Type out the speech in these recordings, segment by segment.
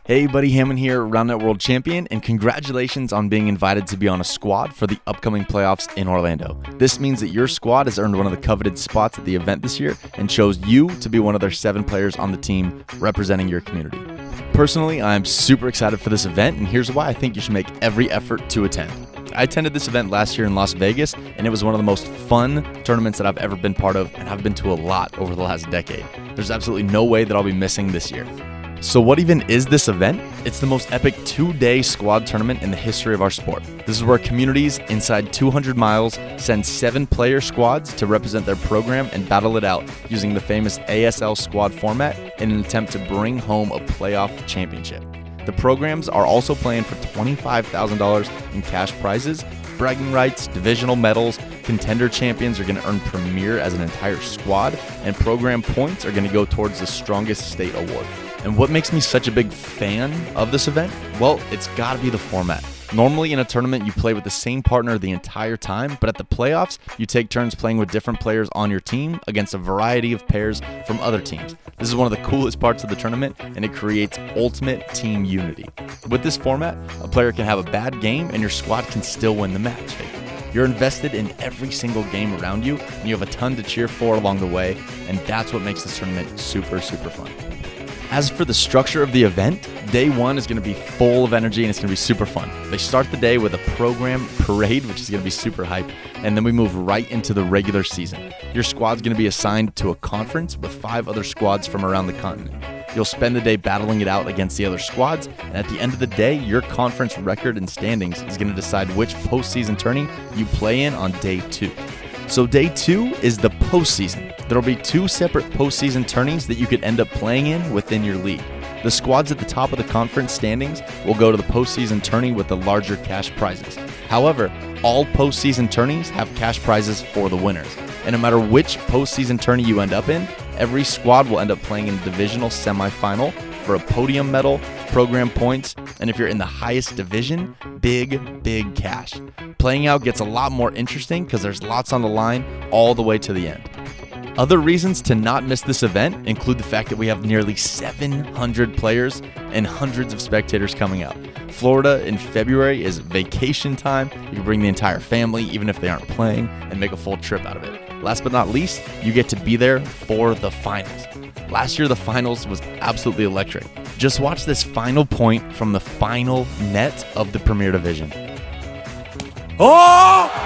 Hey, Buddy Hammon here, Roundnet World Champion, and congratulations on being invited to be on a squad for the upcoming playoffs in Orlando. This means that your squad has earned one of the coveted spots at the event this year and chose you to be one of their 7 players on the team representing your community. Personally, I'm super excited for this event, and here's why I think you should make every effort to attend. I attended this event last year in Las Vegas, and it was one of the most fun tournaments that I've ever been part of, and I've been to a lot over the last decade. There's absolutely no way that I'll be missing this year. So what even is this event? It's the most epic 2-day squad tournament in the history of our sport. This is where communities inside 200 miles send 7-player squads to represent their program and battle it out using the famous ASL squad format in an attempt to bring home a playoff championship. The programs are also playing for $25,000 in cash prizes, bragging rights, divisional medals. Contender champions are going to earn premier as an entire squad, and program points are going to go towards the strongest state award. And what makes me such a big fan of this event? Well, it's got to be the format. Normally in a tournament, you play with the same partner the entire time, but at the playoffs, you take turns playing with different players on your team against a variety of pairs from other teams. This is one of the coolest parts of the tournament, and it creates ultimate team unity. With this format, a player can have a bad game and your squad can still win the match. You're invested in every single game around you, and you have a ton to cheer for along the way, and that's what makes this tournament super, super fun. As for the structure of the event, day 1 is going to be full of energy and it's going to be super fun. They start the day with a program parade, which is going to be super hype, and then we move right into the regular season. Your squad's going to be assigned to a conference with 5 other squads from around the continent. You'll spend the day battling it out against the other squads, and at the end of the day, your conference record and standings is going to decide which postseason tourney you play in on day 2. So day 2 is the postseason. There will be 2 separate postseason tourneys that you could end up playing in within your league. The squads at the top of the conference standings will go to the postseason tourney with the larger cash prizes. However, all postseason tourneys have cash prizes for the winners. And no matter which postseason tourney you end up in, every squad will end up playing in the divisional semifinal for a podium medal, program points, and if you're in the highest division, big cash. Playing out gets a lot more interesting because there's lots on the line all the way to the end. Other reasons to not miss this event include the fact that we have nearly 700 players and hundreds of spectators coming out. Florida in February is vacation time. You can bring the entire family, even if they aren't playing, and make a full trip out of it. Last but not least, you get to be there for the finals. Last year, the finals was absolutely electric. Just watch this final point from the final net of the Premier Division. Oh!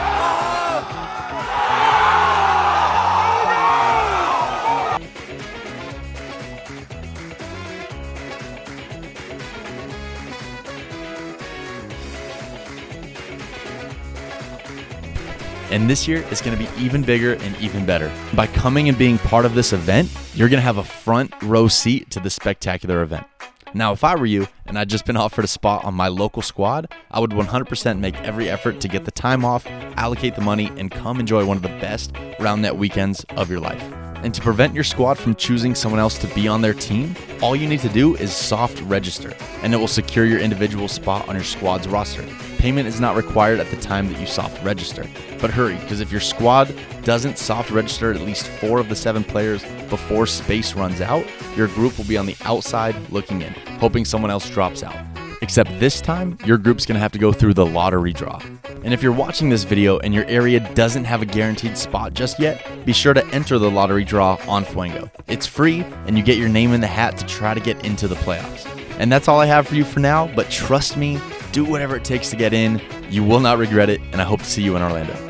And this year is going to be even bigger and even better. By coming and being part of this event, you're going to have a front row seat to this spectacular event. Now, if I were you and I'd just been offered a spot on my local squad, I would 100% make every effort to get the time off, allocate the money, and come enjoy one of the best Roundnet weekends of your life. And to prevent your squad from choosing someone else to be on their team, all you need to do is soft register, and it will secure your individual spot on your squad's roster. Payment is not required at the time that you soft register. But hurry, because if your squad doesn't soft register at least 4 of the 7 players before space runs out, your group will be on the outside looking in, hoping someone else drops out. Except this time, your group's going to have to go through the lottery draw. And if you're watching this video and your area doesn't have a guaranteed spot just yet, be sure to enter the lottery draw on Fuego. It's free, and you get your name in the hat to try to get into the playoffs. And that's all I have for you for now, but trust me, do whatever it takes to get in. You will not regret it, and I hope to see you in Orlando.